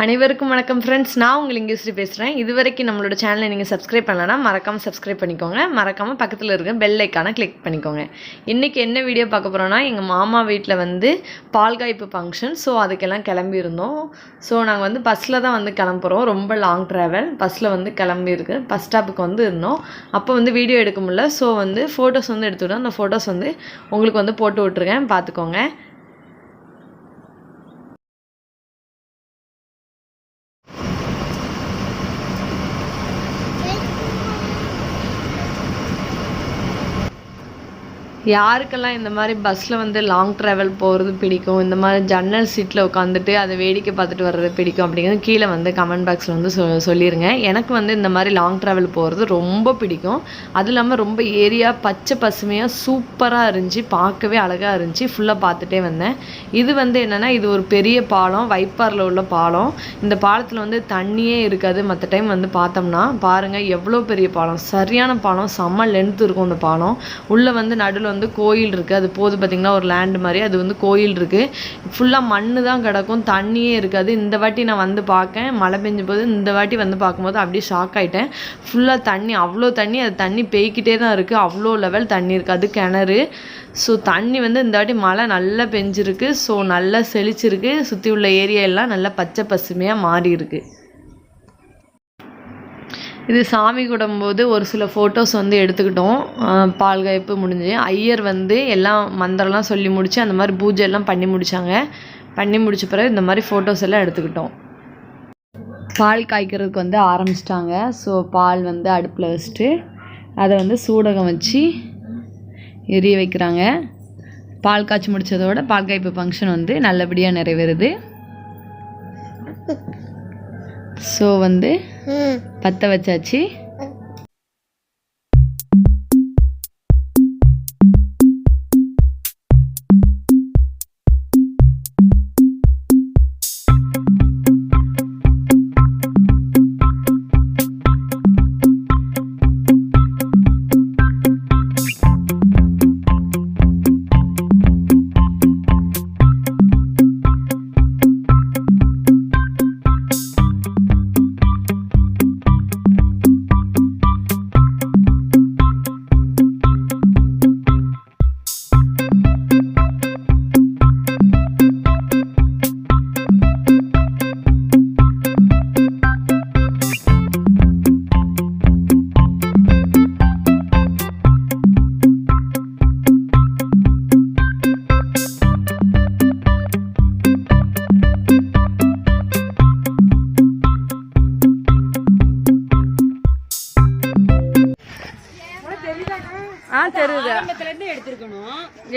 அனைவருக்கும் வணக்கம் ஃப்ரெண்ட்ஸ். நான் உங்கள் இங்கிலீஷ்ரி பேசுகிறேன். இதுவரைக்கும் நம்மளோட சேனலை நீங்கள் சப்ஸ்கிரைப் பண்ணலன்னா மறக்காமல் சப்ஸ்கிரைப் பண்ணிக்கோங்க. மறக்காமல் பக்கத்தில் இருக்க பெல் ஐக்கானை கிளிக் பண்ணிக்கோங்க. இன்றைக்கி என்ன வீடியோ பார்க்க போகிறோன்னா, எங்கள் மாமா வீட்டில் வந்து பால்காய்ப்பு ஃபங்க்ஷன். ஸோ அதுக்கெல்லாம் கிளம்பியிருந்தோம். ஸோ நாங்கள் வந்து பஸ்ஸில் தான் வந்து கிளம்புறோம். ரொம்ப லாங் ட்ராவல். பஸ்ஸில் வந்து கிளம்பியிருக்கு. பஸ் ஸ்டாப்புக்கு வந்து இருந்தோம். அப்போ வந்து வீடியோ எடுக்க முடியல. ஸோ வந்து ஃபோட்டோஸ் வந்து எடுத்துக்கிட்டோம். அந்த ஃபோட்டோஸ் வந்து உங்களுக்கு வந்து போட்டு விட்ருக்கேன், பார்த்துக்கோங்க. யாருக்கெல்லாம் இந்த மாதிரி பஸ்ஸில் வந்து லாங் ட்ராவல் போகிறது பிடிக்கும், இந்த மாதிரி ஜன்னல் சீட்டில் உட்காந்துட்டு அதை வேடிக்கை பார்த்துட்டு வர்றது பிடிக்கும் அப்படிங்கிறது கீழே வந்து கமெண்ட் பாக்ஸில் வந்து சொல்லிடுங்க. எனக்கு வந்து இந்த மாதிரி லாங் ட்ராவல் போகிறது ரொம்ப பிடிக்கும். அதுவும் இல்லாமல் ரொம்ப ஏரியா பச்சை பசுமையாக சூப்பராக இருந்துச்சு, பார்க்கவே அழகாக இருந்துச்சு. ஃபுல்லாக பார்த்துட்டே வந்தேன். இது வந்து என்னென்னா, இது ஒரு பெரிய பாலம், வைப்பாரில் உள்ள பாலம். இந்த பாலத்தில் வந்து தண்ணியே இருக்காது. மற்ற டைம் வந்து பார்த்தோம்னா பாருங்கள் எவ்வளோ பெரிய பாலம், சரியான பாலம், செம்ம லென்த் இருக்கும் அந்த பாலம். உள்ளே வந்து நடுவில் வந்து கோயில் இருக்குது. அது போது பார்த்திங்கன்னா ஒரு லேண்டு மாதிரி, அது வந்து கோயில் இருக்குது. ஃபுல்லாக மண் தான் கிடக்கும், தண்ணியே இருக்காது. இந்த வாட்டி நான் வந்து பார்க்கேன், மழை பெஞ்ச போது இந்த வாட்டி வந்து பார்க்கும்போது அப்படியே ஷாக் ஆகிட்டேன். ஃபுல்லாக தண்ணி, அவ்வளோ தண்ணி, அது தண்ணி பெய்கிட்டே தான் இருக்குது. அவ்வளோ லெவல் தண்ணி இருக்குது. அது கிணறு. ஸோ தண்ணி வந்து இந்த வாட்டி மழை நல்லா பெஞ்சிருக்கு. ஸோ நல்லா செழிச்சிருக்கு. சுற்றி உள்ள ஏரியா எல்லாம் நல்லா பச்சை பசுமையாக மாறி இருக்குது. இது சாமி குடும்போது ஒரு சில ஃபோட்டோஸ் வந்து எடுத்துக்கிட்டோம். பால்காய்ப்பு முடிஞ்சு ஐயர் வந்து எல்லாம் மந்திரம்லாம் சொல்லி முடித்து அந்த மாதிரி பூஜை எல்லாம் பண்ணி முடித்தாங்க. பண்ணி முடித்த பிறகு இந்த மாதிரி ஃபோட்டோஸ் எல்லாம் எடுத்துக்கிட்டோம். பால் காய்க்கிறதுக்கு வந்து ஆரம்பிச்சிட்டாங்க. ஸோ பால் வந்து அடுப்பில் வச்சுட்டு அதை வந்து சூடகம் வச்சு எரிய வைக்கிறாங்க. பால் காய்ச்சி முடித்ததோட பால்காய்ப்பு ஃபங்க்ஷன் வந்து நல்லபடியாக நிறைவேறுது. ஸோ வந்து பற்ற வச்சாச்சு.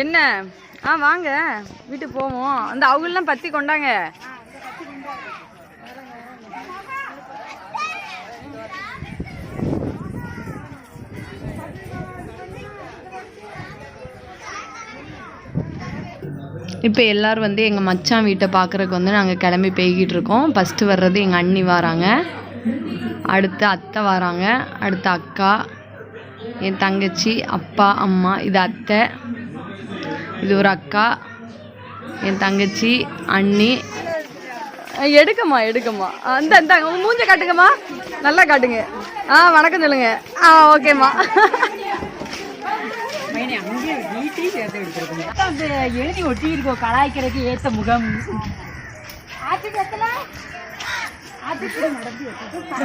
என்ன வாங்க வீட்டுக்கு போவோம். அந்த அவங்கெல்லாம் பத்தி கொண்டாங்க. இப்போ எல்லோரும் வந்து எங்கள் மச்சான் வீட்டை பார்க்குறதுக்கு வந்து நாங்கள் கிளம்பி போய்கிட்டு இருக்கோம். ஃபஸ்ட்டு வர்றது எங்கள் அண்ணி வராங்க, அடுத்து அத்தை வராங்க, அடுத்து அக்கா, என் தங்கச்சி, அப்பா, அம்மா. இது அத்தை, இது ஒரு அக்கா, என் தங்கச்சி, அண்ணி. எடுக்கம்மா எடுக்கம்மா. அந்த அந்த உங்கள் மூஞ்ச காட்டுங்கம்மா, நல்லா காட்டுங்க. வணக்கம் சொல்லுங்க. ஓகேம்மா. எழுதி ஒட்டி இருக்கோம், கலாய்க்கிறதுக்கு ஏற்ற முகம்.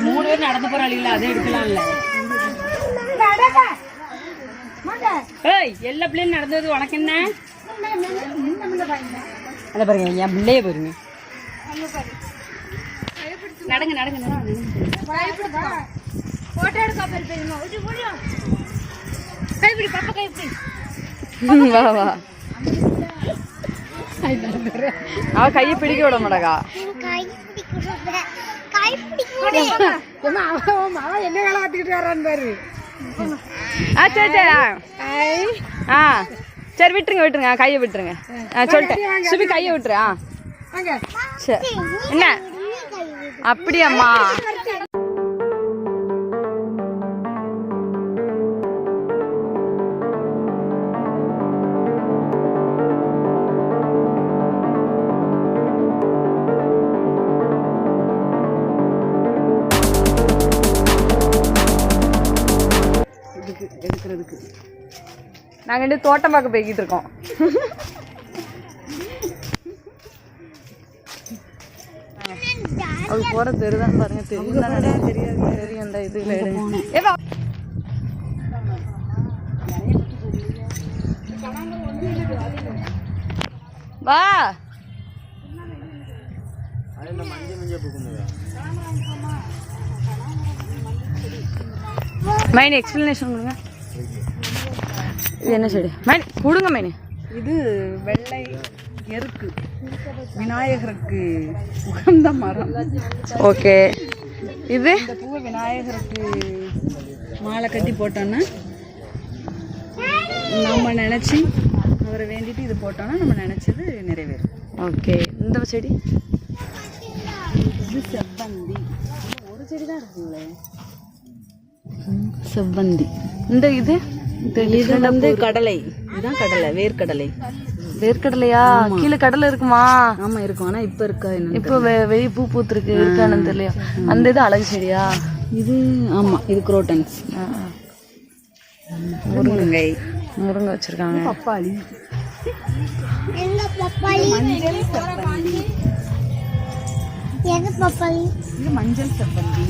3 பேர் நடந்து போற அழியில அதை எடுக்கலாம்ல. எல்லா பிள்ளையும் நடந்தது உனக்கு என்ன? அதை பாருங்க, என் பிள்ளைய பாருங்க. நடங்க நடங்க. வா வா. அவ கையை பிடிக்க விட மாட்டா. என்ன வேலை பார்த்துக்கிட்டு வர்றான்னு பாரு. சரி விட்டுருங்க விட்டுருங்க, கையை விட்டுருங்க. சொல்லிட்டேன் சுபி, கையை விட்டுரு. சரி என்ன அப்படியாம்மா? பார்க்கறதுக்கு. நாங்கள் வந்து தோட்டம் பார்க்க போய்கிட்டு இருக்கோம். அது போகிற தெருதான் பாருங்க. தெரியும் தெரியும் அந்த இதுல எடுங்க. வா மைனி எக்ஸ்பிளனேஷன் கொடுங்க. இது என்ன செடி மைனி கொடுங்க மைனி. இது வெள்ளை எருக்கு, விநாயகருக்கு உகந்த மரம். ஓகே. இது இந்த பூவை விநாயகருக்கு மாலை கட்டி போட்டோன்னா நம்ம நினச்சி அவரை வேண்டிட்டு இது போட்டோன்னா நம்ம நினச்சது நிறைவேறும். ஓகே. இந்த செடி இது செவ்வந்தி. ஒரு செடி தான் இருக்குங்களே, செவ்வந்தி. இந்த இது இது வந்து கடலை. இதுதான் கடலை, வேர்க்கடலை. வேர்க்கடலையா? கீழே கடலை இருக்குமா? ஆமா இருக்கும். ஆனா இப்ப இருக்கா என்ன? இப்போ வெளியே பூ பூத்துருக்கு, இருக்கானு தெரியலையா? அந்த இது அழகு செடியா? இது ஆமா, இது குரோட்டன்ஸ். முருங்கை, முருங்கை வச்சிருக்காங்க. பப்பாளி, மஞ்சள் செவ்வந்தி. இது மஞ்சள் செவ்வந்தி.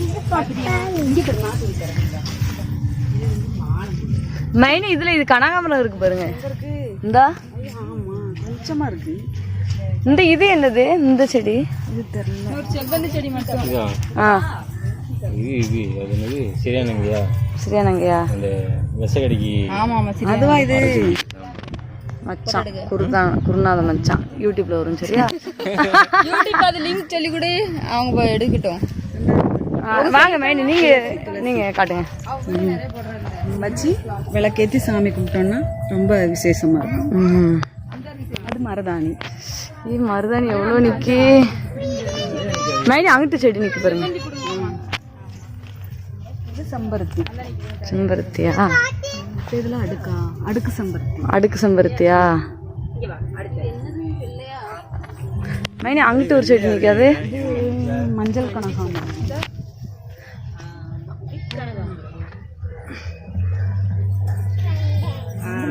மைனி இதுல இது கனகாமரம் இருக்கு பாருங்க. இந்தா ஆமா, கொஞ்சமா இருக்கு. இந்த இது என்னது இந்த செடி? இது தெரியல. ஒரு செவ்வந்தி செடி மட்டும். இது அது என்னது சரியானங்கயா? சரியானங்கயா? அந்த வெசகடிக்கு. ஆமா ஆமா, அதுவா இது மச்சான் குருநாத மச்சான் யூடியூப்ல வரும். சரியா? யூடியூப் அது லிங்க் சொல்லி கூட அவங்க எடுக்கட்டும். வாங்க மைனி நீங்க காட்டுங்க. வச்சு விளக்கேற்றி சாமி கும்பிட்டோம்னா ரொம்ப விசேஷமா இருக்கும். அது மருதாணி. இது மருதாணி எவ்வளோ நிக்கி. மைனி அங்கிட்டு செடி நிக்கு பாருங்க. இது செம்பருத்தி. செம்பருத்தியா? இதெல்லாம் அடுக்கு செம்பருத்தி. அடுக்கு செம்பருத்தியா? மைனி அங்கிட்டு ஒரு செடி நிக்காது. மஞ்சள் கனகாமரம்.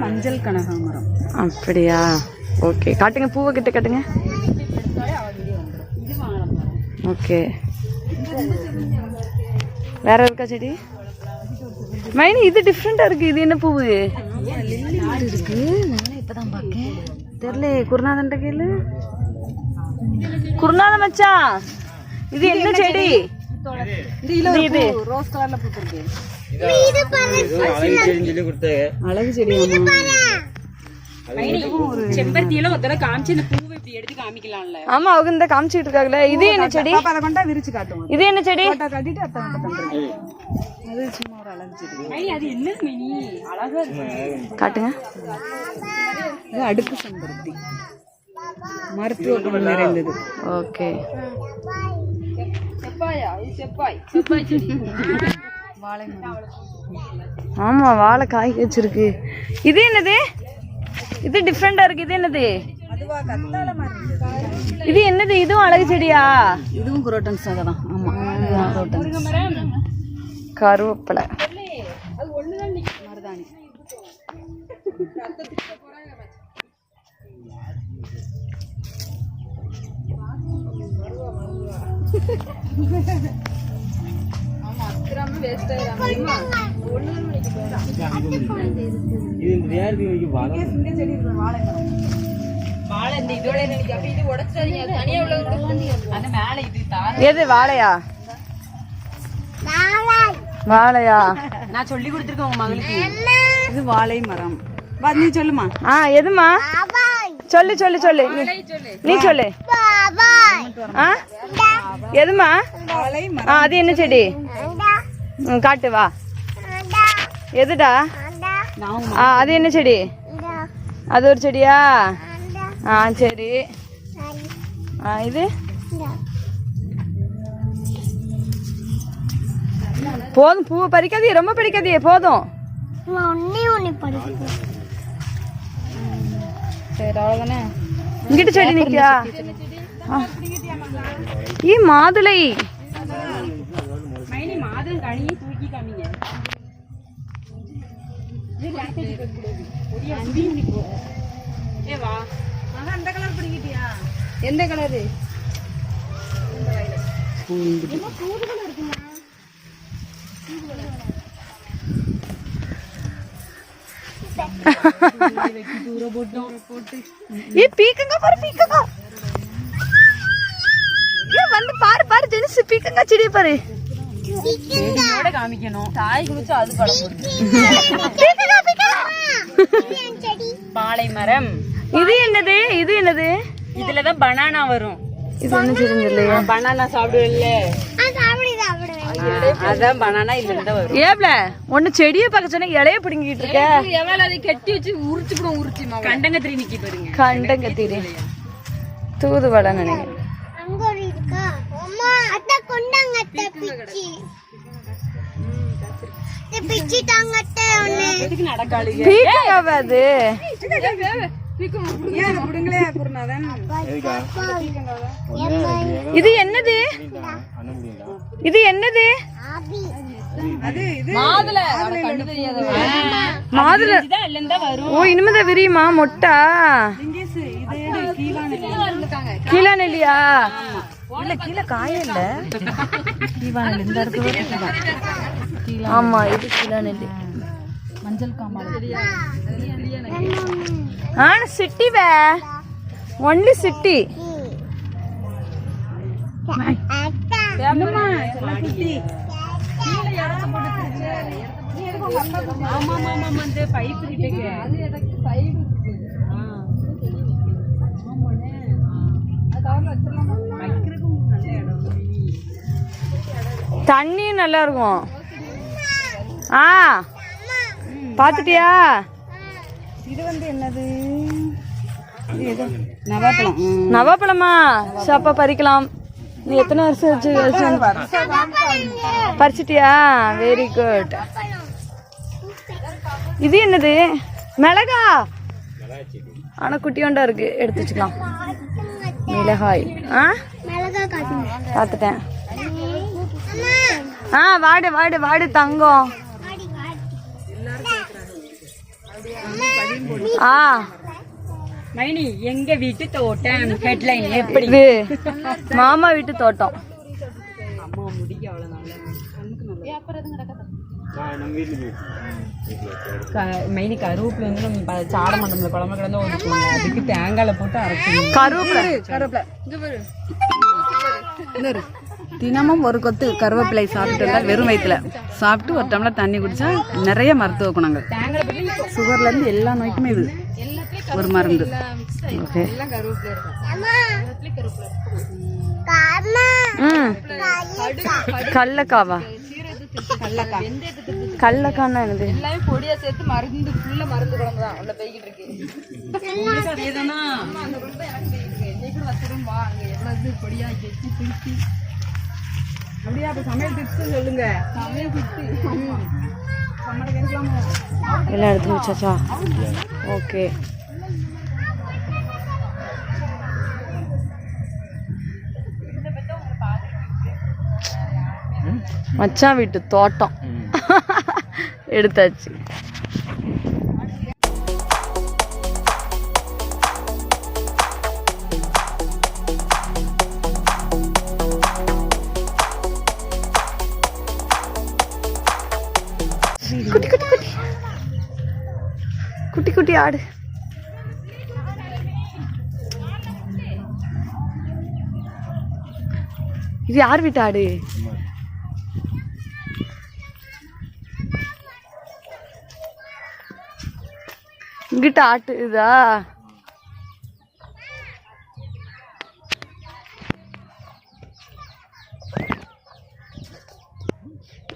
மஞ்சள் கனகாமரம். அப்படியா? ஓகே. காட்டுங்க, பூவை கிட்ட காட்டுங்க. ஓகே. வேற இருக்கா செடி? மைனி இது டிஃப்ரெண்டா இருக்கு. இது என்ன பூவு இருக்கு? நானே இப்பதான் பாக்கேன். தெரியல. குருநாதன் கேளு. குருநாத மச்சான், இது என்ன செடி? இது ரோஸ் கலர்ல பூத்திருக்கு. அழகு செடி செம்பருத்தியில ஒரு தடவை காமிச்சு இந்த பூவை இப்படி எடுத்து காமிக்கலாம்ல. ஆமா, அவங்க இந்த காமிச்சிட்டு இருக்காங்களே. இது என்ன செடி? அதை கொண்டா விரிச்சு காட்டுவோம். இது என்ன செடி? கட்டிட்டு அத்தை பண்றது. அது சும்மா ஒரு அழகு செடி. அது என்ன மினி அழகா இருக்கு. காட்டுங்க. இது அடுக்கு செம்பருத்தி, மருத்துவ குணம் நிறைந்தது. ஓகே. செப்பாய் செடி. வாழை மரம். ஆமா, வாழை காய் வச்சிருக்கு. இது என்னது? இது டிஃப்ரெண்டா இருக்கு. இது என்னது? அதுவா கத்தாழை மரம். இது என்னது? இதுவும் அழகு செடியா? இதுவும் குரோட்டன்ஸ் தான். ஆமா, இதுதான் குரோட்டன்ஸ். கருவேப்பிலை. மருதாணி. எது வாழையா? வாழையா? நான் சொல்லி கொடுத்துருக்கேன் உங்க மகளுக்கு. இது வாழை மரம். நீ சொல்லுமா. எதுமா? சொல்லு சொல்லு சொல்லு. நீ சொல்லு. எதுமா? வாழை மரம். அது என்ன செடி? காட்டு வா. எதுடா? அது என்ன செடி? அது ஒரு செடியா? சரி. இது போதும். பூவை பறிக்காதே, ரொம்ப பறிக்காதே, போதும். சரி, அவ்வளவுதானே. இங்கிட்ட செடி நிக்கா? மாதுளை. எந்த கலரு? பீக்கங்க பாரு, பீக்கங்க வந்து பாரு பாரு ஜெனிஸ், பீக்கங்க செடியை பாரு. காமிக்கணும் தாய் குளிச்சு அது படம் பாலை மரம். இது என்னது? இது என்னது? இதுலதான் பனானா வரும். இது என்ன செடி இல்லையா? பனானா சாப்பிடுவல்ல, அதான் பனானா இதுல தான் வரும். ஏப்ல ஒண்ணு செடியை பார்க்க சொன்னா இலைய பிடுங்கிட்டு இருக்க. எவ்வளவு அதை கட்டி வச்சு உரிச்சு கூட உரிச்சு கண்டங்கத்திரி நிக்கி பாருங்க. கண்டங்கத்திரி தூதுவளை நினைக்கிறேன். இது என்னது? இது என்னது? மாதுளை. ஓ இனிமேதான் விரியுமா மொட்டா? கீழா நெல்லியா? இல்ல கீழே காய இல்ல. கீழா நெல்லி இந்த இருக்கு. ஆமா இது கீழா நெல்லி. மஞ்சள் காமாலை. City way only city. தண்ணியும் நல்லா இருக்கும். பாத்துட்டியா? இது வந்து என்னது? நவாப்பழம். நவாப்பழமா? சாப்பா பறிக்கலாம். நீ எத்தனை வருஷம் பறிச்சிட்டியா? Very good. இது என்னது? மிளகா. ஆனா குட்டியோண்டா இருக்கு, எடுத்து வச்சுக்கலாம். மிளகாய். பார்த்துட்டேன். வாடு வாடு வாடு தங்கம். மைனி எங்க வீட்டு தோட்டம் ஹெட்லைன் எப்படி? மாமா வீட்டு தோட்டம். அம்மா முடிக்க அவ்வளவு மெயினி கருவேப்பிலை வந்து நம்ம சாட மண்டல குழம்பு கிடந்து ஒதுக்குவோம். அதுக்கு தேங்காயில போட்டு அரைக்கணும். கருவேப்பிலை தினமும் ஒரு கொத்து கருவேப்பிலை சாப்பிட்டு வெறும் வயிற்றுல சாப்பிட்டு ஒரு டம்ளர் தண்ணி குடிச்சா நிறைய மருத்துவ குணங்கள். சுகர்ல இருந்து எல்லா நோய்க்குமே இது ஒரு மருந்து. கல்லக்காவா? கல்லக்கான்னா என்னது? எல்லாமே பொடியா சேர்த்து மருந்து ஃபுல்லா மருந்து குழம்பு தான் உள்ள போய்கிட்டு இருக்கு. அதேதானா பொடியா கெட்டி பிடிச்சி அப்படியே. அப்ப சமையல் டிப்ஸ் சொல்லுங்க. சமையல் டிப்ஸ் எல்லாம் எடுத்து வச்சாச்சா? ஓகே. மச்சான் வீட்டு தோட்டம் எடுத்தாச்சு. குட்டி குட்டி குட்டி குட்டி குட்டி ஆடு. இது யார் வீட்டு ஆடு? இங்கிட்ட ஆட்டு இதா?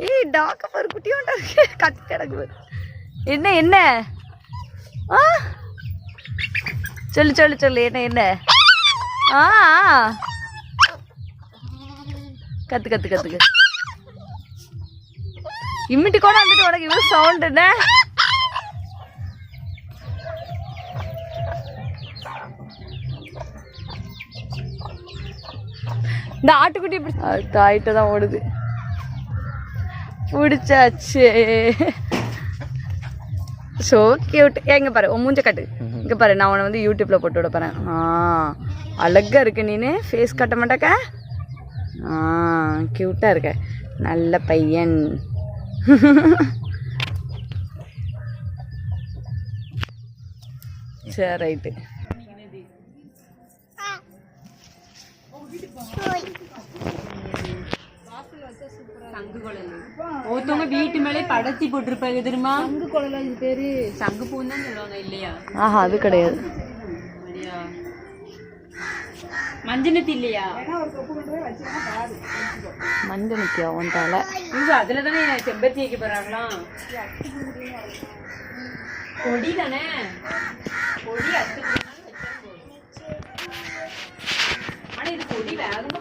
ஏய் டாக்க பாரு, குட்டியோண்டா கத்தி கிடக்கு. என்ன என்ன? சொல்லு சொல்லு சொல்லு. என்ன என்ன? கத்து கத்து கத்துக்கு. இம்மிட்டு கூட வந்துட்டு உனக்கு இவ்வளவு சவுண்ட் என்ன? இந்த ஆட்டுக்குட்டி தாயிட்ட தான் ஓடுது. பிடிச்சாச்சு. So cute. எங்கே பாரு உன் மூஞ்ச கட்டு. இங்கே பாரு நான் உன்னை வந்து யூடியூப்பில் போட்டு விட போகிறேன். அழகாக இருக்க நீனு. ஃபேஸ் கட்ட மாட்டாக்க. க்யூட்டாக இருக்க. நல்ல பையன். சரி ரைட்டு. ஒருத்தவங்க வீட்டு மேலே படத்தி போட்டிருப்பாங்க தெரியுமா? சங்கு குழல். இது பேரு சங்கு பூன்னு தான் சொல்லுவாங்க இல்லையா? ஆஹா அது கிடையாது. மஞ்சனத்தி இல்லையா? மஞ்சனத்தியா உன் தலை? அதுல தானே செம்பருத்தி வைக்க போறாங்களாம். கொடி தானே. கொடி ஆனா இது கொடி வேகமா